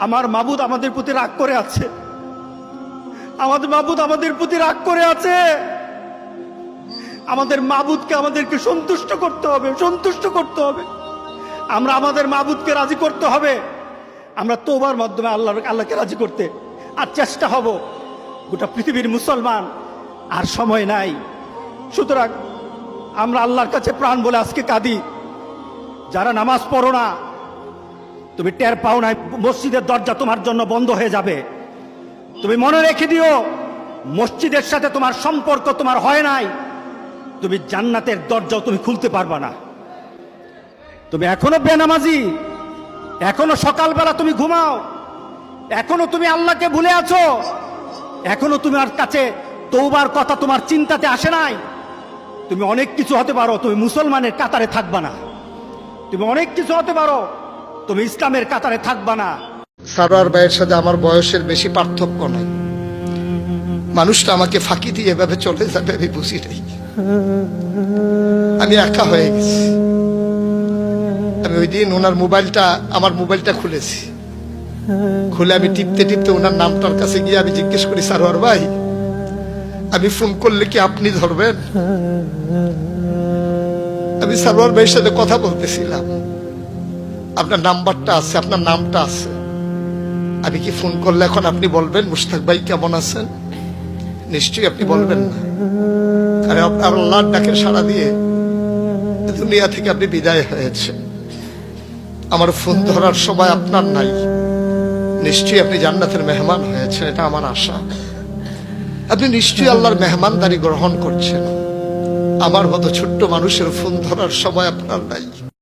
আমার মাবুদ আমাদের প্রতি রাগ করে আছে, আমাদের মাবুদ আমাদের প্রতি রাগ করে আছে। আমাদের মাবুদকে আমাদেরকে সন্তুষ্ট করতে হবে, সন্তুষ্ট করতে হবে। আমরা আমাদের মাবুদকে রাজি করতে হবে। আমরা তওবার মাধ্যমে আল্লাহকে রাজি করতে আর চেষ্টা হব। গোটা পৃথিবীর মুসলমান আর সময় নাই। সুতরাং আমরা আল্লাহর কাছে প্রাণ বলে আজকে কাঁদি। যারা নামাজ পড়ো না, তুমি টের পাও না মসজিদের দরজা তোমার জন্য বন্ধ হয়ে যাবে। তুমি মনে রেখে দিও, মসজিদের সাথে তোমার সম্পর্ক তোমার হয় নাই, তুমি জান্নাতের দরজাও তুমি খুলতে পারবা না। তুমি এখনো বেনামাজি, এখনো সকালবেলা তুমি ঘুমাও, এখনো তুমি আল্লাহকে ভুলে আছো, এখনো তোমার কাছে তওবার কথা তোমার চিন্তাতে আসে নাই। তুমি অনেক কিছু হতে পারো, তুমি মুসলমানের কাতারে থাকবা না। তুমি অনেক কিছু হতে পারো, তুমি ইসলামের কাতারে থাকবা না। সারোয়ার ভাইয়ের সাথে আমার বয়সের বেশি পার্থক্য নাই। মানুষটা আমাকে ফাঁকি দিয়ে এভাবে চলে যাবে আমি বুঝি নাই। আমি একা হয়ে গেছি। আমি ওই দিন ওনার আমার মোবাইলটা খুলেছি, খুলে আমি টিপতে টিপতে ওনার নামটার কাছে গিয়ে আমি জিজ্ঞেস করি, সারোয়ার ভাই, আমি ফোন করলে কি আপনি ধরবেন? আমি সারোয়ার ভাইয়ের সাথে কথা বলতেছিলাম, আপনার নাম্বারটা আছে, আপনার নামটা আছে, আমি কি ফোন করলে এখন আপনি বলবেন মুশতাক ভাই কেমন আছেন? নিশ্চয়ই আপনি বলবেন না, কারণ আপনার আল্লাহর ডাকে সাড়া দিয়ে দুনিয়া থেকে আপনি বিদায় হয়েছে। আমার ফোন ধরার সময় আপনার নাই, নিশ্চয়ই আপনি জান্নাতের মেহমান হয়েছেন, এটা আমার আশা। আপনি নিশ্চয়ই আল্লাহর মেহমানদারি গ্রহণ করছেন। আমার মতো ছোট্ট মানুষের ফোন ধরার সময় আপনার নাই।